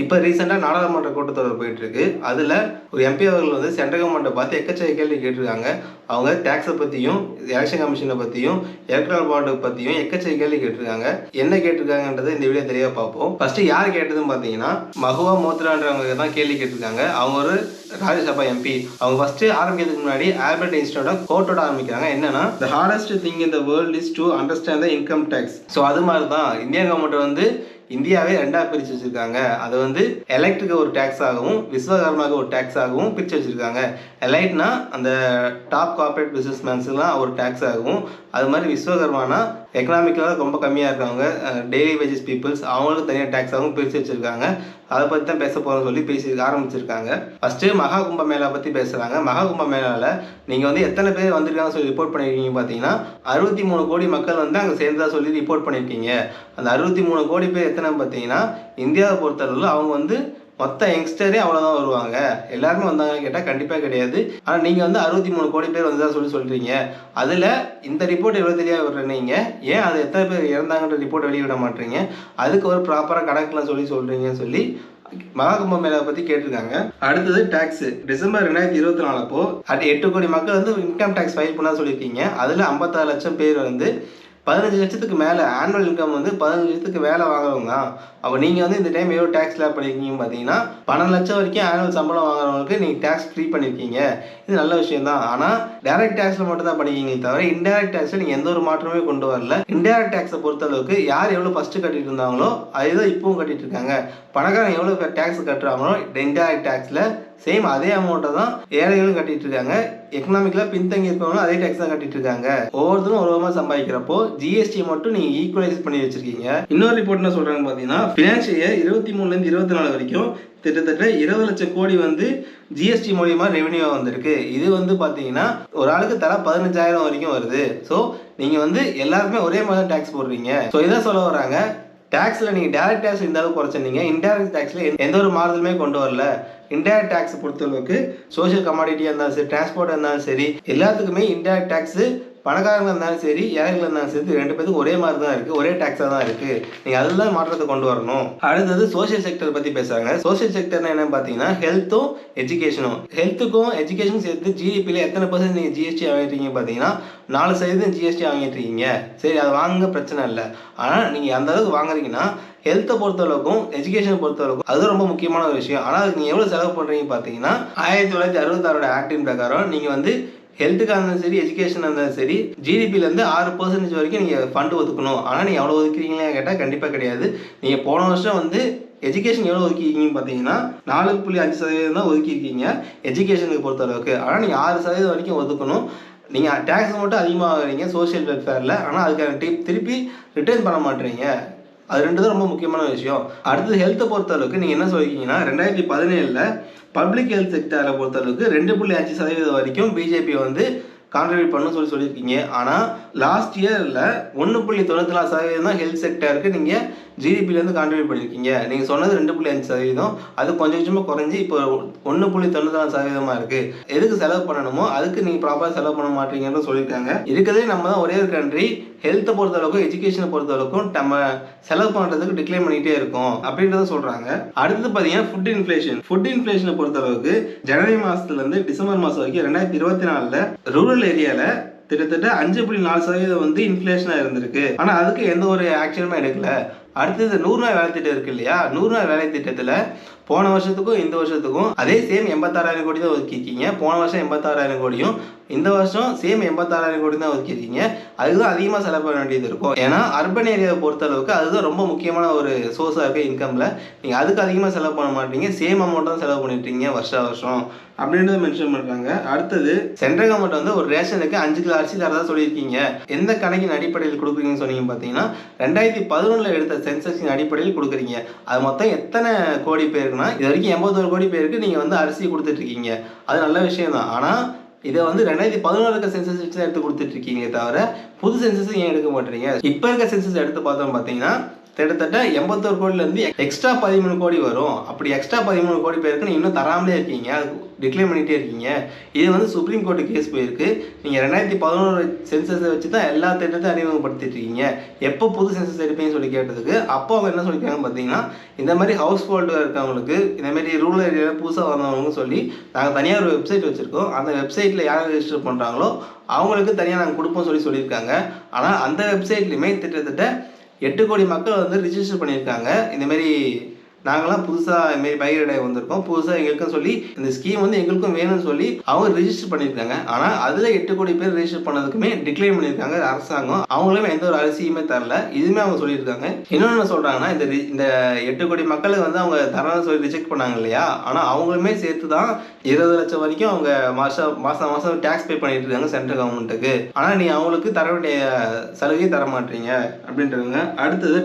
இப்போ ரீசெண்டாக நாடாளுமன்ற கூட்டத்தொடர் போயிட்டு இருக்கு. அதில் ஒரு எம்பி அவர்கள் வந்து சென்ட்ரல் கவர்மெண்ட்டை பார்த்து எக்கச்சக்க கேள்வி கேட்டிருக்காங்க. அவங்க டேக்ஸை பற்றியும், எலெக்ஷன் கமிஷனை பற்றியும், எலக்ட்ரல் பாண்டை பற்றியும் எக்கச்சக்க கேள்வி கேட்டிருக்காங்க. என்ன கேட்டிருக்காங்கன்றதை இந்த வீடியோ தெளிவாக பார்ப்போம். ஃபர்ஸ்ட் யார் கேட்டதுன்னு பார்த்தீங்கன்னா மஹுவா மோத்ரான்றவங்க தான் கேள்வி கேட்டிருக்காங்க. அவங்க ஒரு ராஜ்யசபா எம்பி. அவங்க ஃபர்ஸ்ட் ஆரம்பிக்கிறதுக்கு முன்னாடி ஆல்பர்ட் ஐன்ஸ்டைனோட கோட்டோட ஆரம்பிக்கிறாங்க. என்னன்னா, the hardest thing in the world is to understand the income tax. So அது மாதிரி தான் இந்திய கவர்மெண்ட் வந்து இந்தியாவே ரெண்டாக பிரித்து வச்சுருக்காங்க. அதை வந்து எலைட்டுக்கு ஒரு டேக்ஸ் ஆகவும் விஸ்வகர்மாவுக்கு ஒரு டேக்ஸ் ஆகவும் பிரித்து வச்சுருக்காங்க. எலைட்னா அந்த டாப் கார்பரேட் பிஸ்னஸ் மேன்ஸுலாம் ஒரு டேக்ஸ் ஆகவும், அது மாதிரி விஸ்வகர்மானா எக்கனாமிக்கலாக ரொம்ப கம்மியாக இருக்காங்க, டெய்லி வேஜஸ் பீப்புள்ஸ், அவங்களுக்கு தனியாக டேக்ஸ் ஆகவும் பிரித்து வச்சுருக்காங்க. அதை பற்றி தான் பேச போகிறோம்னு சொல்லி பேசி ஆரம்பிச்சிருக்காங்க. ஃபஸ்ட்டு மகா கும்ப மேளா பற்றி பேசுகிறாங்க. மகா கும்ப மேளாவில் நீங்கள் வந்து எத்தனை பேர் வந்திருக்காங்கன்னு சொல்லி ரிப்போர்ட் பண்ணியிருக்கீங்க பார்த்தீங்கன்னா 63 கோடி மக்கள் வந்து அங்கே சேர்ந்ததாக சொல்லி ரிப்போர்ட் பண்ணியிருக்கீங்க. அந்த 63 கோடி பேர் எத்தனை பார்த்தீங்கன்னா இந்தியாவை பொறுத்தளவில் அவங்க வந்து மொத்த யங்ஸ்டரே அவ்வளோதான் வருவாங்க. எல்லாருமே வந்தாங்கன்னு கேட்டால் கண்டிப்பாக கிடையாது. ஆனால் நீங்கள் வந்து 63 கோடி பேர் வந்ததாக சொல்கிறீங்க. அதில் இந்த ரிப்போர்ட் எவ்வளோ தெளிவாக விடுறீங்க, ஏன் அது எத்தனை பேர் இறந்தாங்கன்ற ரிப்போர்ட் வெளியிட மாட்டீங்க, அதுக்கு ஒரு ப்ராப்பராக கணக்கெலாம் சொல்கிறீங்கன்னு சொல்லி மகா கும்ப மேளா பற்றி கேட்டிருக்காங்க. அடுத்தது டேக்ஸ். டிசம்பர் 2024 அப்போ 8 கோடி மக்கள் வந்து இன்கம் டேக்ஸ் ஃபைல் பண்ண சொல்லியிருக்கீங்க. அதில் 56 லட்சம் பேர் வந்து 15 லட்சத்துக்கு மேலே ஆனுவல் இன்கம் வந்து 15 லட்சத்துக்கு மேலே வாங்குறவங்க. அப்போ நீங்கள் வந்து இந்த டைம் எவ்வளோ டேக்ஸ் லேப் பண்ணியிருக்கீங்க பார்த்தீங்கன்னா 12 லட்சம் வரைக்கும் ஆனுவல் சம்பளம் வாங்குறவங்களுக்கு நீங்கள் டேக்ஸ் ஃப்ரீ பண்ணியிருக்கீங்க. இது நல்ல விஷயம் தான். ஆனால் டைரக்ட் டேக்ஸில் மட்டும் தான் பண்ணிக்கிங்களே தவிர இன்டைரக்ட் டேக்ஸில் நீங்கள் எந்த ஒரு மாற்றமே கொண்டு வரல. இன்டைரக்ட் டேக்ஸை பொறுத்தளவுக்கு யார் எவ்வளோ ஃபஸ்ட்டு கட்டிட்டு இருந்தாங்களோ அதுதான் இப்பவும் கட்டிட்டு இருக்காங்க. பணக்காரங்க எவ்வளோ டேக்ஸ் கட்டுறாங்களோ இன்டைரக்ட் டேக்ஸில் சேம் அதே அமௌண்ட்டை தான் ஏழைகளும் கட்டிட்டு இருக்காங்க. எக்கனாமிக்கலாக பின்தங்கி இருக்கவங்களும் அதே டேக்ஸ் தான் கட்டிட்டு இருக்காங்க. ஒவ்வொருத்தரும் ஒரு விதமாக சம்பாதிக்கிறப்போ ஜிஎஸ்டி மட்டும் நீங்கள் ஈக்குவலைஸ் பண்ணி வச்சிருக்கீங்க. இன்னொரு ரிப்போர்ட் என்ன சொல்கிறாங்க பார்த்தீங்கன்னா, ஃபினான்ஷியல் இயர் 23லேருந்து 24 வரைக்கும் கிட்டத்தட்ட 20 லட்சம் கோடி வந்து ஜிஎஸ்டி மூலியமா ரெவென்யூ வந்திருக்கு. இது வந்து பார்த்தீங்கன்னா ஒரு ஆளுக்கு தலா 15,000 வரைக்கும் வருது. ஸோ நீங்கள் வந்து எல்லாருக்குமே ஒரே மாதிரி தான் டேக்ஸ் போடுறீங்க. ஸோ இதை சொல்ல வராங்க, டேக்ஸில் நீங்கள் டேரக்ட் டேக்ஸ் இந்த அளவுக்கு குறைச்சிருந்தீங்க, இன்டைரக்ட் டேக்ஸில் எந்த ஒரு மாறுதலுமே கொண்டு வரல. இன்டைரக்ட் டேக்ஸ் பொறுத்தளவுக்கு சோஷியல் கமாடிட்டியாக இருந்தாலும் சரி, டிரான்ஸ்போர்ட்டாக இருந்தாலும் சரி, எல்லாத்துக்குமே இன்டைரக்ட் டேக்ஸு பணக்காரங்க இருந்தாலும் சரி, ஏழைகள் இருந்தாலும் சரி, 2 பேருக்கு ஒரே மாதிரி தான் இருக்குது, ஒரே டேக்ஸாக தான் இருக்குது. நீங்கள் அதில் மாற்றத்தை கொண்டு வரணும். அடுத்தது சோஷியல் செக்டர் பற்றி பேசுகிறாங்க. சோஷியல் செக்டர்னா என்னன்னு பார்த்தீங்கன்னா ஹெல்த்தும் எஜுகேஷனும். ஹெல்த்துக்கும் எஜுகேஷனும் சேர்த்து ஜிடிபியில் எத்தனை பர்சன்ட் நீங்கள் ஜிஎஸ்டி வாங்கிட்டீங்க பார்த்தீங்கன்னா 4% ஜிஎஸ்டி வாங்கிட்டு இருக்கீங்க. சரி, அது வாங்க பிரச்சனை இல்லை. ஆனால் நீங்கள் அந்த அளவுக்கு வாங்குறீங்கன்னா ஹெல்த்தை பொறுத்தளவுக்கும் எஜுகேஷனை பொறுத்தளவுக்கும் அது ரொம்ப முக்கியமான ஒரு விஷயம். ஆனால் அதுக்கு நீங்கள் எவ்வளோ செலவு பண்ணுறீங்க பார்த்தீங்கன்னா 1966 ஆக்டின் பிரகாரம் நீங்கள் வந்து ஹெல்த்துக்காக இருந்தாலும் சரி, எஜுகேஷனாக இருந்தாலும் சரி, ஜிடிபிலேருந்து 6% வரைக்கும் நீங்கள் ஃபண்டு ஒதுக்கணும். ஆனால் நீங்கள் எவ்வளோ ஒதுக்குறீங்களே கேட்டால் கண்டிப்பாக கிடையாது. நீங்கள் போன வருஷம் வந்து எஜுகேஷன் எவ்வளோ ஒதுக்கிருக்கீங்கன்னு பார்த்தீங்கன்னா 4.5% தான் ஒதுக்கியிருக்கீங்க எஜுகேஷனுக்கு பொறுத்தளவுக்கு. ஆனால் நீங்கள் 6% வரைக்கும் ஒதுக்கணும். நீங்கள் டேக்ஸ் மட்டும் அதிகமாக வாங்குறீங்க சோஷியல் வெல்ஃபேரில், ஆனால் அதுக்கான திருப்பி ரிட்டர்ன் பண்ண மாட்டேறீங்க. அது 2 தான் ரொம்ப முக்கியமான விஷயம். அடுத்தது ஹெல்த்தை பொறுத்தளவுக்கு நீங்கள் என்ன சொல்லியிருக்கீங்கன்னா 2017 பப்ளிக் ஹெல்த் செக்டரை பொறுத்தளவுக்கு 2.5% வரைக்கும் பிஜேபி வந்து கான்ட்ரிபியூட் பண்ணணும்னு சொல்லியிருக்கீங்க. ஆனால் லாஸ்ட் இயரில் 1.94% தான் ஹெல்த் செக்டருக்கு நீங்கள் ஜிடிபிலேருந்து கான்ட்ரிபியூட் பண்ணியிருக்கீங்க. நீங்கள் சொன்னது 2.5%, அது கொஞ்சம் கொஞ்சமாக குறைஞ்சி இப்போ 1.94% இருக்குது. எதுக்கு செலவு பண்ணணுமோ அதுக்கு நீங்கள் ப்ராப்பராக செலவு பண்ண மாட்டீங்கன்னு சொல்லியிருக்காங்க. இருக்கிறதே நம்ம தான் ஒரே ஒரு கண்ட்ரி ஹெல்த்தை பொறுத்தளவுக்கும் எஜுகேஷனை பொறுத்தளவுக்கும் நம்ம செலவு பண்ணுறதுக்கு டிக்ளைன் பண்ணிகிட்டே இருக்கோம் அப்படின்றத சொல்கிறாங்க. அடுத்தது பார்த்தீங்கன்னா ஃபுட் இன்ஃப்ளேஷனை பொறுத்தளவுக்கு ஜனவரி மாதத்துலேருந்து டிசம்பர் மாதம் வரைக்கும் 2024 ரூரல் ஏரியாவில் கிட்டத்தட்ட 5.4% வந்து இன்ஃப்ளேஷனாக இருந்திருக்கு. ஆனால் அதுக்கு எந்த ஒரு ஆக்ஷனுமே எடுக்கல. அடுத்தது 100 நாள் வேலை திட்டம் இருக்கு இல்லையா, 100 நாள் வேலை திட்டத்தில் போன வருஷத்துக்கும் இந்த வருஷத்துக்கும் அதே சேம் 86,000 கோடி தான் ஒதுக்கியிருக்கீங்க. போன வருஷம் 86,000 கோடியும் இந்த வருஷம் சேம் 86,000 கோடி தான் ஒதுக்கியிருக்கீங்க. அதுதான் அதிகமாக செலவு பண்ண வேண்டியது இருக்கும். ஏன்னா அர்பன் ஏரியாவை பொறுத்தளவுக்கு அதுதான் ரொம்ப முக்கியமான ஒரு சோர்ஸாக இருக்குது இன்கமில். நீங்கள் அதுக்கு அதிகமாக செலவு பண்ண மாட்டீங்க, சேம் அமௌண்ட் தான் செலவு பண்ணிட்டீங்க வருஷம் அப்படின்றத மென்ஷன் பண்ணுறாங்க. அடுத்தது சென்ட்ரல் கவர்மெண்ட் வந்து ஒரு ரேஷனுக்கு 5 கிலோ அரிசி தரதா சொல்லியிருக்கீங்க. எந்த கணக்கின் அடிப்படையில் கொடுக்குறீங்கன்னு சொன்னீங்க பார்த்தீங்கன்னா 2011 எடுத்த சென்சஸின் அடிப்படையில் கொடுக்குறீங்க. அது மொத்தம் எத்தனை கோடி பேருக்குன்னா இது வரைக்கும் 81 கோடி பேருக்கு நீங்கள் வந்து அரிசி கொடுத்துட்ருக்கீங்க. அது நல்ல விஷயம் தான். ஆனால் இதை வந்து 2011 சென்சஸ் வச்சு எடுத்து கொடுத்துட்ருக்கீங்க தவிர புது சென்சஸ் ஏன் எடுக்க மாட்டீங்க? இப்போ இருக்க சென்சஸ் எடுத்து பார்த்தோம் பார்த்தீங்கன்னா கிட்டத்தட்ட 81 கோடியிலேருந்து எக்ஸ்ட்ரா 13 கோடி வரும். அப்படி எக்ஸ்ட்ரா 13 கோடி பேருக்கு நீங்கள் இன்னும் தராமலே இருக்கீங்க, அது டிக்ளைன் பண்ணிகிட்டே இருக்கீங்க. இது வந்து சுப்ரீம் கோர்ட்டு கேஸ் போயிருக்கு. நீங்கள் 2011 சென்சஸை வச்சு தான் எல்லா திட்டத்தையும் அறிமுகப்படுத்திட்டு இருக்கீங்க, எப்போ புது சென்சஸ் எடுப்பீங்கன்னு சொல்லி கேட்டதுக்கு அப்போ அவங்க என்ன சொல்லியிருக்காங்க பார்த்தீங்கன்னா, இந்த மாதிரி ஹவுஸ் ஹோல்டு இருக்கவங்களுக்கு, இந்த மாதிரி ரூரல் ஏரியாவில் புதுசாக வந்தவங்க சொல்லி நாங்கள் தனியாக ஒரு வெப்சைட் வச்சுருக்கோம், அந்த வெப்சைட்டில் யார் ரெஜிஸ்டர் பண்ணுறாங்களோ அவங்களுக்கு தனியாக நாங்கள் கொடுப்போம் சொல்லியிருக்காங்க. ஆனால் அந்த வெப்சைட்லையுமே கிட்டத்தட்ட 8 கோடி மக்கள் வந்து ரிஜிஸ்டர் பண்ணியிருக்காங்க. இந்தமாரி நாங்களாம் புதுசாக இதுமாரி பயிரிட வந்திருக்கோம், புதுசாக எங்களுக்கும் சொல்லி இந்த ஸ்கீம் வந்து எங்களுக்கும் வேணும்னு சொல்லி அவங்க ரிஜிஸ்டர் பண்ணியிருக்காங்க. ஆனால் அதில் 8 கோடி பேர் ரிஜிஸ்டர் பண்ணதுக்குமே டிக்ளைன் பண்ணியிருக்காங்க அரசாங்கம். அவங்களுமே எந்த ஒரு அரிசியுமே தரல, இதுவுமே அவங்க சொல்லியிருக்காங்க. இன்னொன்று என்ன சொல்கிறாங்கன்னா, இந்த 8 கோடி மக்களுக்கு வந்து அவங்க தரணும்னு சொல்லி ரிஜெக்ட் பண்ணாங்க இல்லையா, ஆனால் அவங்களுமே சேர்த்து தான் 20 லட்சம் வரைக்கும் அவங்க மாதம் டேக்ஸ் பே பண்ணிட்டு இருக்காங்க சென்ட்ரல் கவர்மெண்ட்டுக்கு. ஆனால் நீ அவங்களுக்கு தர வேண்டிய சலுகையை தர மாட்டீங்க அப்படின்றாங்க. அடுத்தது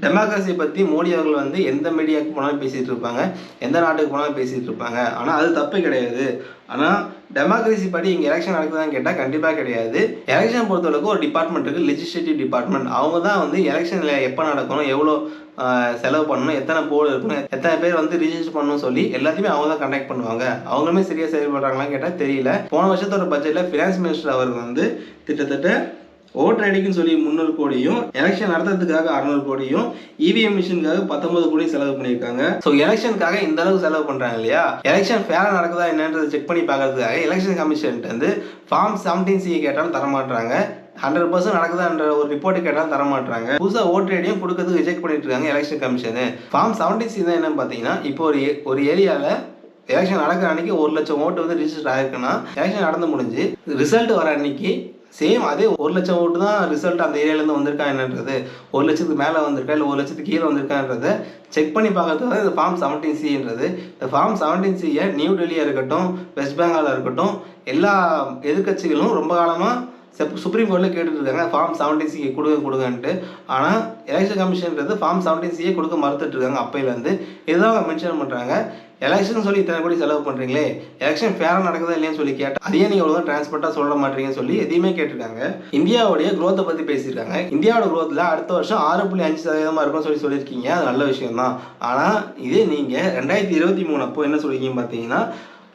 டெமோக்ரஸி பற்றி மோடி அவர்கள் வந்து எந்த மீடியாவுக்கு போனாலும் பேசிகிட்டு இருப்பாங்க, எந்த நாட்டுக்கு போனாலும் பேசிகிட்டு இருப்பாங்க. ஆனால் அது தப்பு கிடையாது. ஆனால் டெமோக்ரஸி படி இங்கே எலெக்ஷன் நடக்குதான்னு கேட்டால் கண்டிப்பாக கிடையாது. எலெக்ஷன் பொறுத்தளவுக்கு ஒரு டிபார்ட்மெண்ட் இருக்குது, லெஜிஸ்லேட்டிவ் டிபார்ட்மெண்ட். அவங்க தான் வந்து எலெக்ஷனில் எப்போ நடக்கணும், எவ்வளோ செலவு பண்ணணும், எத்தனை போர்டு இருக்கணும், எத்தனை பேர் வந்து ரிஜிஸ்டர் பண்ணணும்னு சொல்லி எல்லாத்தையுமே அவங்க தான் கண்டக்ட் பண்ணுவாங்க. அவங்களுமே சரியாக செயல்படுறாங்களான்னு கேட்டால் தெரியல. போன வருஷத்தோட பட்ஜெட்டில் ஃபினான்ஸ் மினிஸ்டர் அவர்கள் வந்து கிட்டத்தட்ட ஓட்டர் ஐடிக்குன்னு சொல்லி 300 கோடியும், எலெக்ஷன் நடத்துறதுக்காக 600 கோடியும், இவிஎம் மிஷினுக்காக 19 கோடி செலவு பண்ணியிருக்காங்க. ஸோ எலெக்ஷனுக்காக இந்த அளவுக்கு செலவு பண்ணுறாங்க இல்லையா, எலெக்ஷன் ஃபேராக நடக்குதா என்னன்றதை செக் பண்ணி பார்க்கறதுக்காக எலெக்ஷன் கமிஷன்ட்டு வந்து ஃபார்ம் 17C கேட்டாலும் தரமாட்டுறாங்க, 100% நடக்குதான்ற ஒரு ரிப்போர்ட்டு கேட்டாலும் தரமாட்டுறாங்க. புதுசாக ஓட்டர் ஐடியும் கொடுக்கறதுக்கு ரிஜெக்ட் பண்ணிட்டு இருக்காங்க எலெக்ஷன் கமிஷனு. ஃபார்ம் 17C தான் என்னன்னு பார்த்தீங்கன்னா, இப்போ ஒரு ஏரியாவில் எலெக்ஷன் நடக்கிற அன்னைக்கு 1 லட்சம் ஓட்டு வந்து ரிஜிஸ்டர் ஆயிருக்குன்னா, எலெக்ஷன் நடந்து முடிஞ்சு ரிசல்ட் வர அன்னைக்கு சேம் அதே 1 லட்சம் ஓட்டு தான் ரிசல்ட் அந்த ஏரியாவிலேருந்து வந்திருக்கா என்னன்றது, 1 லட்சத்துக்கு மேலே வந்திருக்கா இல்லை 1 லட்சத்துக்கு கீழே வந்திருக்கான்றதை செக் பண்ணி பார்க்கறதுக்காக இந்த ஃபார்ம் 17Cன்றது. இந்த ஃபார்ம் 17Cயை நியூ டெல்லியாக இருக்கட்டும், வெஸ்ட் பெங்காலாக இருக்கட்டும், எல்லா எதிர்கட்சிகளும் ரொம்ப காலமாக சுப்ரீம் கோர்ட்டில் கேட்டுட்ருக்காங்க ஃபார்ம் 17C கொடுங்கன்ட்டு. ஆனால் எலெக்ஷன் கமிஷன்றது ஃபார்ம் 17Cயை கொடுக்க மறுத்துட்ருக்காங்க அப்பையிலேருந்து. இதுதான் அவங்க மென்ஷன் பண்ணுறாங்க. எலெக்ஷன் சொல்லி இத்தனை கோடி செலவு பண்ணுறீங்களே, எலெக்ஷன் ஃபேராக நடக்குதா இல்லையான்னு சொல்லி கேட்டால் அதையே நீங்கள் ஒழுங்காக டிரான்ஸ்பரண்டாக சொல்ல மாட்டீங்கன்னு சொல்லி எதையுமே கேட்டிருக்காங்க. இந்தியாவுடைய குரோத்தை பற்றி பேசியிருக்காங்க. இந்தியாவோட குரோத்தில் அடுத்த வருஷம் 6.5% இருக்கும்னு சொல்லியிருக்கீங்க, அது நல்ல விஷயம் தான். ஆனால் இதே நீங்கள் 2023 அப்போ என்ன சொல்லியிருக்கீங்க பார்த்தீங்கன்னா,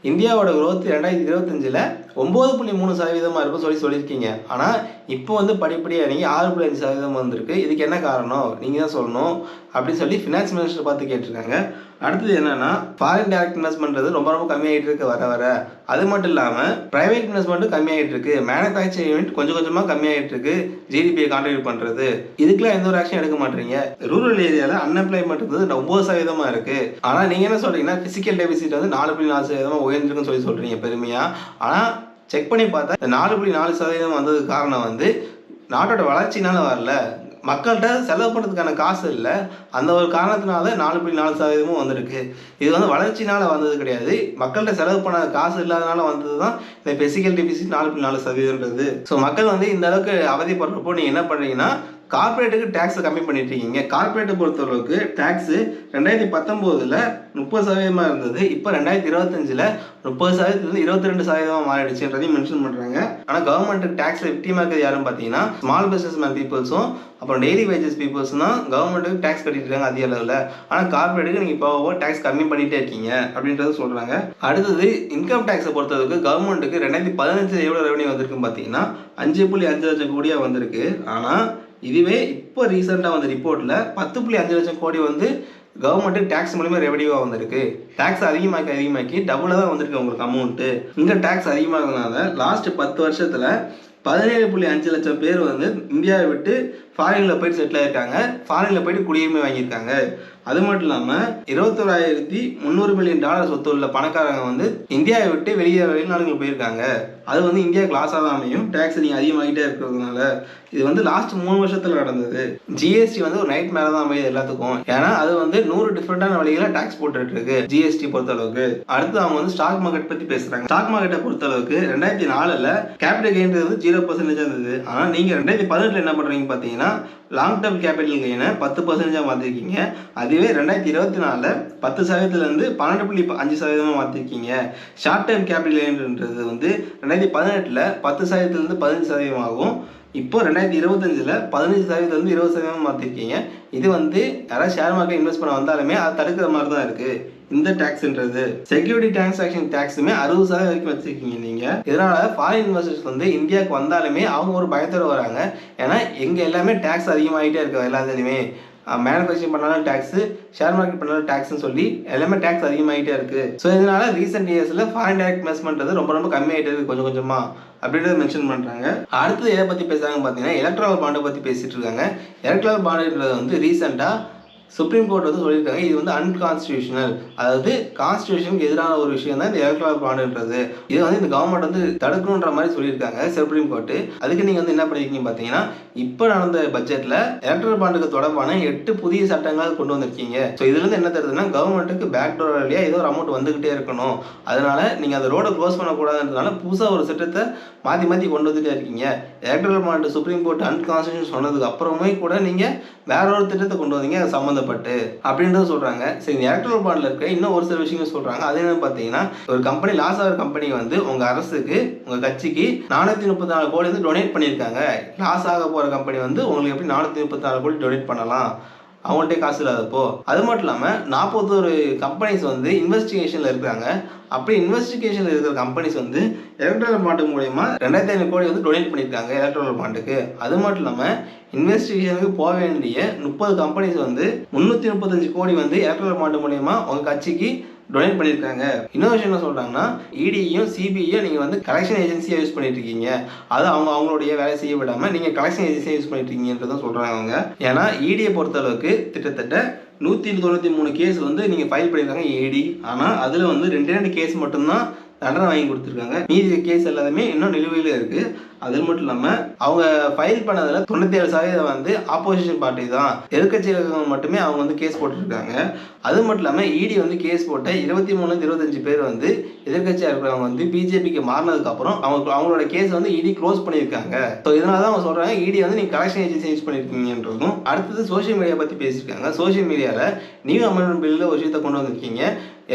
இந்தியாவோட growth 2025 9.3% இருக்கும் சொல்லியிருக்கீங்க. ஆனால் இப்போ வந்து படிப்படியாக நீங்கள் 6.5% வந்திருக்கு. இதுக்கு என்ன காரணம் நீங்கள் தான் சொல்லணும் அப்படின்னு சொல்லி ஃபினான்ஸ் மினிஸ்டர் பார்த்து கேட்டிருக்காங்க. அடுத்தது என்னன்னா, ஃபாரின் டைரக்ட் இன்வெஸ்ட்மெண்ட்றது ரொம்ப கம்மியாகிட்டு இருக்கு வர. அது மட்டும் இல்லாமல் ப்ரைவேட் இன்வெஸ்ட்மெண்ட்டும் கம்மியாகிட்டு இருக்கு, மேனுஃபேக்சரிங் யூனிட் கொஞ்சம் கொஞ்சமாக கம்மியாகிட்டு இருக்கு, ஜிடிபியை கான்ட்ரிபியூட் பண்ணுறது. இதுக்கெல்லாம் எந்த ஒரு ஆக்ஷன் எடுக்க மாட்டீங்க. ரூரல் ஏரியாவில் அன்எம்ப்ளாய்மெண்ட் வந்து 9% இருக்கு. ஆனால் நீங்கள் என்ன சொல்றீங்கன்னா, பிசிக்கல் டெபிசிட் வந்து 4.4% உயர்ந்திருக்குன்னு சொல்றீங்க பெருமையாக. ஆனால் செக் பண்ணி பார்த்தா 4.4% வந்ததுக்கு காரணம் வந்து நாட்டோட வளர்ச்சினால வரல, மக்கள்கிட்ட செலவு பண்ணுறதுக்கான காசு இல்லை, அந்த ஒரு காரணத்தினால 4.4% வந்திருக்கு. இது வந்து வளர்ச்சினால் வந்தது கிடையாது, மக்கள்கிட்ட செலவு பண்ண காசு இல்லாதனால வந்தது தான் இந்த பிசிக்கல் டெபிசிட் 4.4%. ஸோ மக்கள் வந்து இந்த அளவுக்கு அவதிப்படுறப்போ நீங்கள் என்ன பண்ணுறீங்கன்னா, கார்பரேட்டுக்கு டேக்ஸை கம்மி பண்ணிட்டு இருக்கீங்க. கார்பரேட்டை பொறுத்தளவுக்கு டேக்ஸு 2019 30% இருந்தது, இப்போ 2025 30%, 22% மாறிடுச்சுன்றதையும் மென்ஷன் பண்ணுறாங்க. ஆனால் கவர்மெண்ட்டுக்கு டேக்ஸில் விக்டிமாக இருக்கிறது யாருன்னு பார்த்தீங்கன்னா, ஸ்மால் பிஸ்னஸ் மேன் பீப்புள்ஸும் அப்புறம் டெய்லி வேஜஸ் பீப்புள்ஸும் தான் கவர்மெண்ட்டுக்கு டேக்ஸ் கட்டிட்டு இருக்காங்க அதிக அளவில். ஆனால் கார்பரேட்டுக்கு நீங்கள் இப்போ டேக்ஸ் கம்மி பண்ணிகிட்டே இருக்கீங்க அப்படின்றத சொல்கிறாங்க. அடுத்தது இன்கம் டேக்ஸை பொறுத்தளவுக்கு கவர்மெண்ட்டுக்கு 2015 எவ்வளோ ரெவன்யூ வந்திருக்குன்னு பார்த்தீங்கன்னா 5.5 லட்சம் கோடியாக வந்திருக்கு. ஆனால் இதுவே இப்போ ரீசெண்டாக வந்த ரிப்போர்ட்டில் 10.5 லட்சம் கோடி வந்து கவர்மெண்ட்டுக்கு டேக்ஸ் மூலிமா ரெவன்யூவாக வந்திருக்கு. டேக்ஸ் அதிகமாக்கி டபுளாக தான் வந்திருக்கு உங்களுக்கு அமௌண்ட்டு. இங்கே டேக்ஸ் அதிகமாகிறதுனால லாஸ்ட் 10 வருஷத்தில் 17.5 லட்சம் பேர் வந்து இந்தியாவை விட்டு ஃபாரினில் போயிட்டு செட்டில் ஆகிருக்காங்க, ஃபாரினில் போயிட்டு குடியுரிமை வாங்கியிருக்காங்க. அது மட்டும் இல்லாமல் 21,300 மில்லியன் டாலர் சொத்து உள்ள பணக்காரங்க வந்து இந்தியாவை விட்டு வெளிநாடுகள் போயிருக்காங்க. அது வந்து இந்தியாவுக்கு லாஸாக தான் அமையும், டேக்ஸ் நீங்கள் அதிகமாகிட்டே இருக்கிறதுனால. இது வந்து லாஸ்ட் 3 வருஷத்தில் நடந்தது. ஜிஎஸ்டி வந்து ஒரு நைட் மேலே தான் அமையுது எல்லாத்துக்கும். ஏன்னா அது வந்து 100 டிஃப்ரெண்டான வழிகளில் டேக்ஸ் போட்டுட்டு இருக்கு ஜிஎஸ்டி பொறுத்தளவுக்கு. அடுத்து அவங்க வந்து ஸ்டாக் மார்க்கெட் பற்றி பேசுகிறாங்க. ஸ்டாக் மார்க்கெட்டை பொறுத்தளவுக்கு 2004 கேபிட்டல் கெயின் வந்து 0% இருந்தது. ஆனால் நீங்கள் 2018 என்ன பண்ணுறீங்க பார்த்தீங்கன்னா, லாங் டேர்ம் கேபிட்டல் கெயினை 10% மாற்றிருக்கீங்க. அதுவே 2024 10%லேருந்து 12.5% மாற்றிருக்கீங்க. ஷார்ட் டேர்ம் கேபிட்டல் கெயின்ன்றது வந்து 2018 10%லேருந்து 15% ஆகும். இப்போ 2025ல் 15% 20% மாற்றிருக்கீங்க. இது வந்து யாராவது ஷேர் மார்க்கெட் இன்வெஸ்ட் பண்ண வந்தாலுமே அதை தடுக்கிற மாதிரி தான் இருக்குது இந்த டேக்ஸ்ன்றது. செக்யூரிட்டி டிரான்சாக்ஷன் டேக்ஸுமே 60% வரைக்கும் வச்சுருக்கீங்க நீங்கள். இதனால் ஃபாரின் இன்வெஸ்டர்ஸ் வந்து இந்தியாவுக்கு வந்தாலுமே அவங்க ஒரு பயத்தோடு வராங்க. ஏன்னா எங்கே எல்லாமே டேக்ஸ் அதிகமாகிட்டே இருக்கு. எல்லாத்துலேயுமே மேனுஃபேக்சரிங் பண்ணாலும் டேக்ஸு, ஷேர் மார்க்கெட் பண்ணாலும் டேக்ஸ்னு சொல்லி எல்லாமே டேக்ஸ் அதிகமாகிட்டே இருக்குது. ஸோ இதனால் ரீசெண்ட் இயர்ஸில் ஃபாரின் டைரக்ட் இன்வெஸ்ட்மெண்ட் ரொம்ப கம்மியாகிட்டே இருக்குது கொஞ்சம் கொஞ்சமாக அப்படின்றத மென்ஷன் பண்ணுறாங்க. அடுத்து எதை பற்றி பேசுகிறாங்க பார்த்தீங்கன்னா எலக்ட்ரல் பாண்டை பற்றி பேசிகிட்டு இருக்காங்க. எலக்ட்ரல் பாண்டுன்றது வந்து ரீசெண்டாக சுப்ரீம் கோர்ட் வந்து சொல்லியிருக்காங்க இது வந்து அன்கான்ஸ்டியூஷனல், அதாவது கான்ஸ்டியூஷனுக்கு எதிரான ஒரு விஷயம் தான் இந்த எலக்ட்ரல் பாண்டுன்றது. இது வந்து இந்த கவர்மெண்ட் வந்து தடுக்கணுன்ற மாதிரி சொல்லியிருக்காங்க சுப்ரீம் கோர்ட்டு. அதுக்கு நீங்கள் வந்து என்ன பண்ணியிருக்கீங்க பார்த்தீங்கன்னா இப்போ நடந்த பட்ஜெட்டில் எலக்ட்ரல் பாண்டுக்கு தொடர்பான 8 புதிய சட்டங்கள் கொண்டு வந்திருக்கீங்க. ஸோ இதுலேருந்து என்ன தருதுன்னா கவர்மெண்ட்டுக்கு பேக்டோர் வழியா ஏதோ ஒரு அமௌண்ட் வந்துகிட்டே இருக்கணும், அதனால நீங்கள் அந்த ரோடை க்ளோஸ் பண்ணக்கூடாதுன்றதுனால புதுசாக ஒரு சட்டத்தை மாற்றி கொண்டு வந்துட்டே இருக்கீங்க. எலக்ட்ரல் பாண்டு சுப்ரீம் கோர்ட் அன்கான்ஸ்டியூஷன் சொன்னதுக்கு அப்புறமே கூட நீங்கள் வேற ஒரு திட்டத்தை கொண்டு வந்தீங்க அது சம்மந்தப்பட்டு அப்படின்றது சொல்கிறாங்க. சரி, எலக்ட்ரல் பாண்டில் இருக்க இன்னும் ஒரு சில விஷயங்கள் சொல்கிறாங்க. அது என்ன பார்த்தீங்கன்னா ஒரு கம்பெனி லாஸ் ஆகிற கம்பெனி வந்து உங்கள் அரசுக்கு உங்கள் கட்சிக்கு 434 கோடி வந்து டொனேட் பண்ணியிருக்காங்க. லாஸ் ஆக போகிற கம்பெனி வந்து உங்களுக்கு எப்படி 434 கோடி டொனேட் பண்ணலாம் அவங்கள்ட்டே காசு இல்லாதப்போ. அது மட்டும் இல்லாமல் 41 கம்பெனிஸ் வந்து இன்வெஸ்டிகேஷனில் இருக்கிறாங்க. அப்படி இன்வெஸ்டிகேஷனில் இருக்கிற கம்பெனிஸ் வந்து எலக்ட்ரல் பாண்டு மூலயமா 2500 கோடி வந்து டொனேட் பண்ணியிருக்காங்க எலக்ட்ரல் பாண்டுக்கு. அது மட்டும் இல்லாமல் இன்வெஸ்டிகேஷனுக்கு போக வேண்டிய 30 கம்பெனிஸ் வந்து 335 கோடி வந்து எலக்ட்ரல் பாண்டு மூலயமா உங்கள் கட்சிக்கு டொனேட் பண்ணியிருக்காங்க. இன்னொரு விஷயம் என்ன சொல்கிறாங்கன்னா இடியும் சிபிஐயும் நீங்கள் வந்து கலெக்ஷன் ஏஜென்சியாக யூஸ் பண்ணிட்டு இருக்கீங்க. அது அவங்களுடைய வேலை செய்ய விடாமல் நீங்கள் கலெக்ஷன் ஏஜென்சியாக யூஸ் பண்ணிட்டு இருக்கீங்கன்றதான் சொல்கிறாங்க அவங்க. ஏன்னா இடியை பொறுத்தளவுக்கு கிட்டத்தட்ட 193 கேஸ் வந்து நீங்கள் ஃபைல் பண்ணியிருக்காங்க இடி. ஆனால் அதில் வந்து 2 கேஸ் மட்டும்தான் தண்டனை வாங்கி கொடுத்துருக்காங்க. மீதி கேஸ் எல்லாமே இன்னும் நிலுவையில் இருக்குது. அது மட்டும் இல்லாமல் அவங்க ஃபைல் பண்ணதில் 97% வந்து ஆப்போசிஷன் பார்ட்டி தான், எதிர்கட்சிகள் மட்டுமே அவங்க வந்து கேஸ் போட்டுருக்காங்க. அது மட்டும் இல்லாமல் இடி வந்து கேஸ் போட்ட 23-25 பேர் வந்து எதிர்கட்சியாக இருக்கிறவங்க வந்து பிஜேபிக்கு மாறினதுக்கப்புறம் அவங்களோட கேஸ் வந்து இடி க்ளோஸ் பண்ணியிருக்காங்க. ஸோ இதனால தான் அவங்க சொல்கிறாங்க இடி வந்து நீங்கள் கலெக்ஷன் ஏஜென்சி யூஸ் பண்ணியிருக்கீங்கன்றதும். அடுத்தது சோஷியல் மீடியா பற்றி பேசியிருக்காங்க. சோஷியல் மீடியாவில் நியூ அமெண்ட்மெண்ட் பில்லில் ஒரு விஷயத்தை கொண்டு வந்திருக்கீங்க.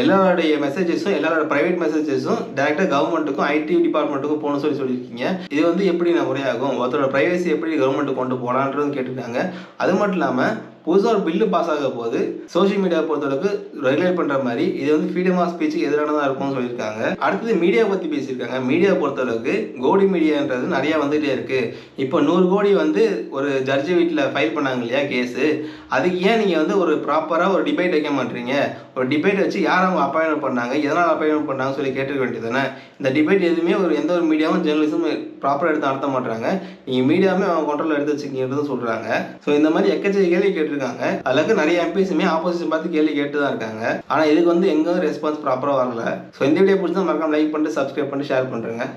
எல்லாருடைய மெசேஜஸும் எல்லாரோட ப்ரைவேட் மெசேஜஸும் டேரெக்டாக கவர்மெண்ட்டுக்கும் ஐடி டிபார்ட்மெண்ட்டுக்கும் போகணும்னு சொல்லியிருக்கீங்க. இது வந்து எப்படி நான் முறையாகும், ஒருத்தரோட ப்ரைவசி எப்படி கவர்மெண்ட்டு கொண்டு போகலான்றது கேட்டுருக்காங்க. அது மட்டும் இல்லாமல் புதுசாக ஒரு பில்லு பாஸ் ஆக போது சோஷியல் மீடியா பொறுத்தளவுக்கு ரெகுலேட் பண்ணுற மாதிரி இது வந்து ஃப்ரீடம் ஆஃப் ஸ்பீச்சுக்கு எதிரானதாக இருக்கும்னு சொல்லியிருக்காங்க. அடுத்தது மீடியா பற்றி பேசியிருக்காங்க. மீடியா பொறுத்தளவுக்கு கோடி மீடியான்றது நிறையா வந்துகிட்டே இருக்குது. இப்போ 100 கோடி வந்து ஒரு ஜட்ஜி வீட்டில் ஃபைல் பண்ணாங்க இல்லையா கேஸு, அதுக்கு ஏன் நீங்கள் வந்து ஒரு ப்ராப்பராக ஒரு டிபேட் வைக்க மாட்டீங்க? ஒரு டிபேட் வச்சு யார் அவங்க அப்பாயின்மெண்ட் பண்ணாங்க, எதனால் அப்பாயின்மெண்ட் பண்ணாங்கன்னு சொல்லி கேட்டுக்க வேண்டியது தானே. இந்த டிபேட் எதுவுமே எந்த ஒரு மீடியாவும் ஜேர்னலிசம் ப்ராப்பராக எடுத்து நடத்த மாட்டாங்க. நீங்கள் மீடியாவுமே அவங்க கண்ட்ரோலில் எடுத்து வச்சுக்கிங்கிறது சொல்கிறாங்க. ஸோ இந்த மாதிரி எக்கச்சக்க கேள்வி கேட்டிருக்காங்க. அதில் நிறைய எம்பிஸுமே ஆப்போசிஷன் பார்த்து கேள்வி கேட்டு தான் இருக்காங்க. ஆனால் இதுக்கு வந்து எங்கே ரெஸ்பான்ஸ் ப்ராப்பராக வரல. ஸோ இந்த வீடியோ பிடிச்சா மறக்காம லைக் பண்ணிட்டு சப்ஸ்கிரைப் பண்ணிட்டு ஷேர் பண்ணுறேங்க.